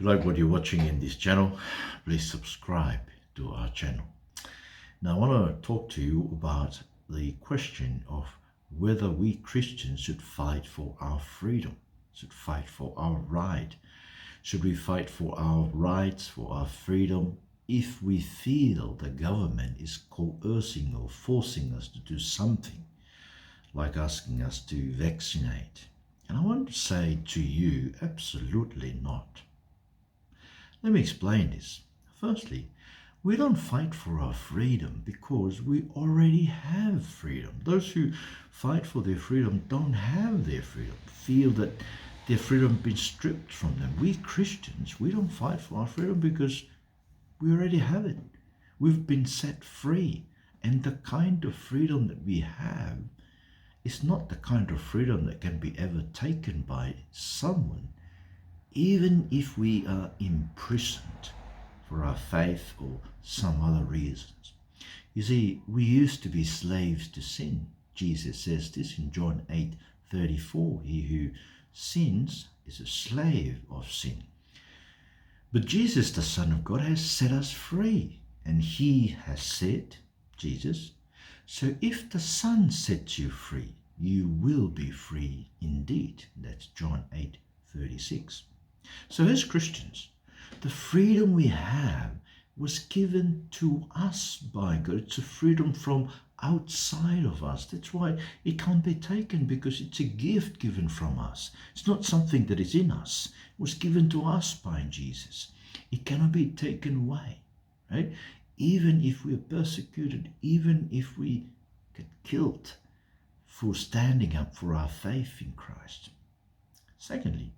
you like what you're watching in this channel, please subscribe to our channel. Now I want to talk to you about the question of whether we Christians should fight for our freedom, should fight for our right. Should we fight for our rights, for our freedom, if we feel the government is coercing or forcing us to do something, like asking us to vaccinate? And I want to say to you, absolutely not. Let me explain this. Firstly, we don't fight for our freedom because we already have freedom. Those who fight for their freedom don't have their freedom, feel that their freedom has been stripped from them. We Christians, we don't fight for our freedom because we already have it. We've been set free. And the kind of freedom that we have is not the kind of freedom that can be ever taken by someone, even if we are imprisoned for our faith or some other reasons. You see, we used to be slaves to sin. Jesus says this in John 8:34. He who sins is a slave of sin. But Jesus, the Son of God, has set us free. And he has said, Jesus, so if the Son sets you free, you will be free indeed. That's John 8:36. So as Christians, the freedom we have was given to us by God. It's a freedom from outside of us. That's why it can't be taken, because it's a gift given from us. It's not something that is in us. It was given to us by Jesus. It cannot be taken away, right? Even if we are persecuted, even if we get killed for standing up for our faith in Christ. Secondly,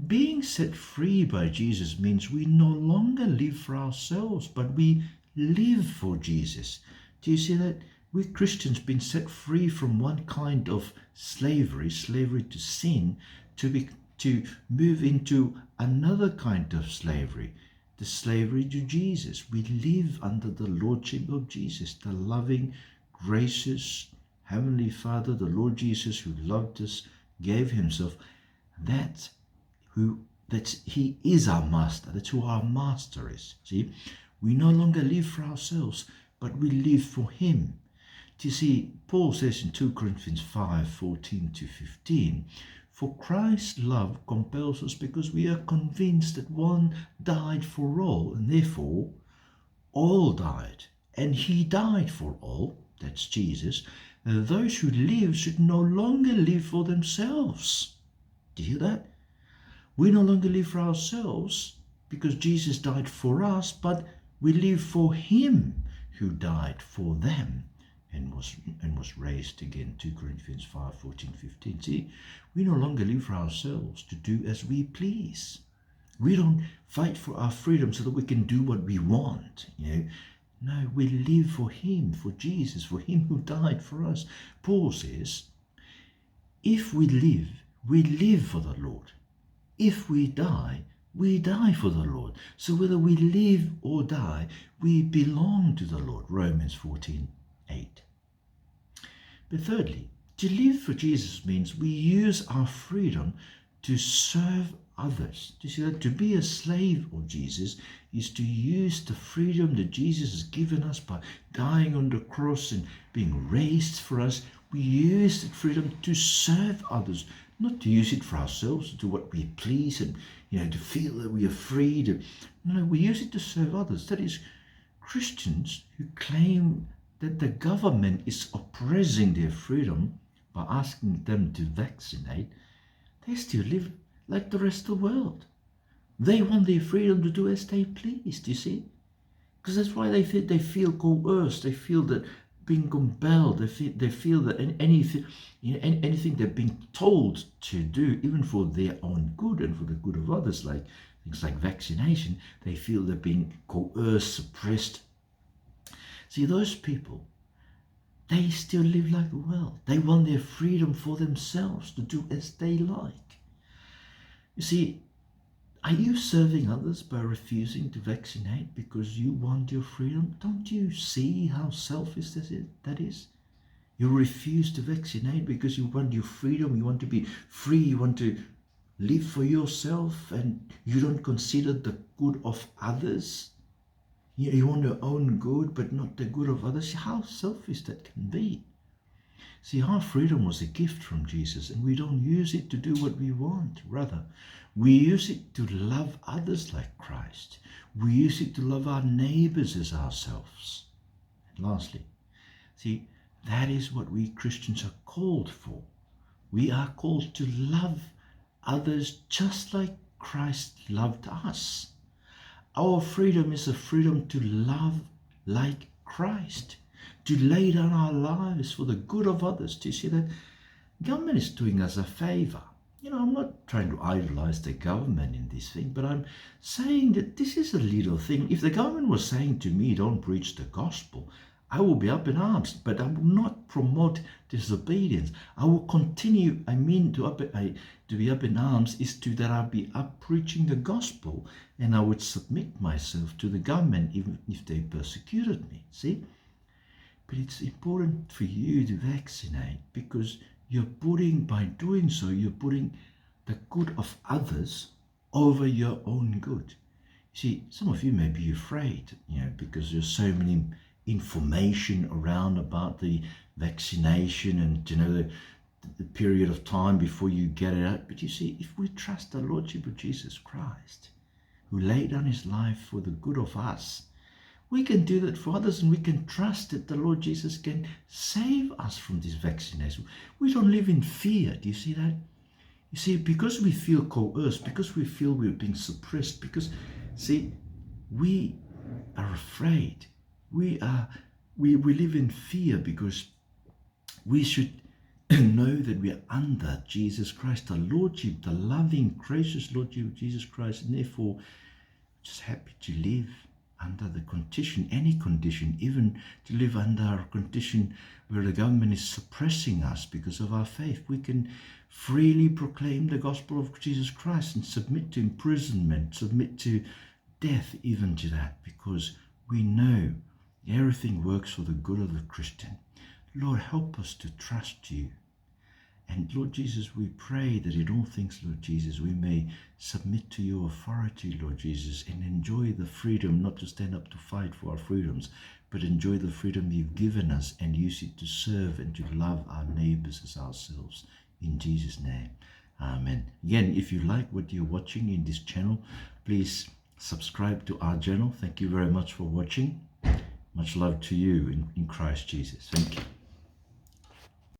being set free by Jesus means we no longer live for ourselves, but we live for Jesus. Do you see that? We Christians been set free from one kind of slavery to sin, to move into another kind of slavery, the slavery to Jesus. We live under the lordship of Jesus, the loving, gracious Heavenly Father, the Lord Jesus, who loved us, gave himself. He is our master. That's who our master is. See, we no longer live for ourselves, but we live for him. Do you see, Paul says in 2 Corinthians 5:14-15, for Christ's love compels us because we are convinced that one died for all, and therefore all died. And he died for all, that's Jesus. And those who live should no longer live for themselves. Do you hear that? We no longer live for ourselves because Jesus died for us, but we live for him who died for them and was raised again. 2 Corinthians 5:14-15. See, we no longer live for ourselves to do as we please. We don't fight for our freedom so that we can do what we want, No, we live for him, for Jesus, for him who died for us. Paul says, if we live for the Lord. If we die for the Lord. So whether we live or die, we belong to the Lord. Romans 14:8. But thirdly, to live for Jesus means we use our freedom to serve others. Do you see that? To be a slave of Jesus is to use the freedom that Jesus has given us by dying on the cross and being raised for us. We use that freedom to serve others, not to use it for ourselves, to do what we please and, to feel that we are free. No, we use it to serve others. That is, Christians who claim that the government is oppressing their freedom by asking them to vaccinate, they still live like the rest of the world. They want their freedom to do as they please, you see? Because that's why they feel coerced. They feel that being compelled. They feel that anything they're being told to do, even for their own good and for the good of others, like things like vaccination, they feel they're being coerced, suppressed. See, those people, they still live like the world. They want their freedom for themselves to do as they like. You see, are you serving others by refusing to vaccinate because you want your freedom? Don't you see how selfish that is? You refuse to vaccinate because you want your freedom, you want to be free, you want to live for yourself and you don't consider the good of others. You want your own good, but not the good of others. How selfish that can be. See, our freedom was a gift from Jesus, and we don't use it to do what we want. Rather, we use it to love others like Christ. We use it to love our neighbors as ourselves. And lastly, see, that is what we Christians are called for. We are called to love others just like Christ loved us. Our freedom is a freedom to love like Christ, to lay down our lives for the good of others. Do you see that? Government is doing us a favor. I'm not trying to idolize the government in this thing, but I'm saying that this is a little thing. If the government was saying to me, don't preach the gospel, I will be up in arms, but I will not promote disobedience. I will continue. To be up in arms is that I'll be up preaching the gospel, and I would submit myself to the government even if they persecuted me. See? But it's important for you to vaccinate, because by doing so, you're putting the good of others over your own good. See, some of you may be afraid, because there's so many information around about the vaccination and the period of time before you get it out. But you see, if we trust the Lordship of Jesus Christ, who laid down his life for the good of us, we can do that for others, and we can trust that the Lord Jesus can save us from this vaccination. We don't live in fear. Do you see that? You see, because we feel coerced, because we feel we're being suppressed, because, see, we are afraid. We live in fear because we should know that we are under Jesus Christ, the Lordship, the loving, gracious Lordship of Jesus Christ, and therefore just happy to live under the condition, any condition, even to live under a condition where the government is suppressing us because of our faith. We can freely proclaim the gospel of Jesus Christ and submit to imprisonment, submit to death, even to that, because we know everything works for the good of the Christian. Lord, help us to trust you. And Lord Jesus, we pray that in all things, Lord Jesus, we may submit to your authority, Lord Jesus, and enjoy the freedom, not to stand up to fight for our freedoms, but enjoy the freedom you've given us and use it to serve and to love our neighbors as ourselves. In Jesus' name, amen. Again, if you like what you're watching in this channel, please subscribe to our channel. Thank you very much for watching. Much love to you in Christ Jesus. Thank you.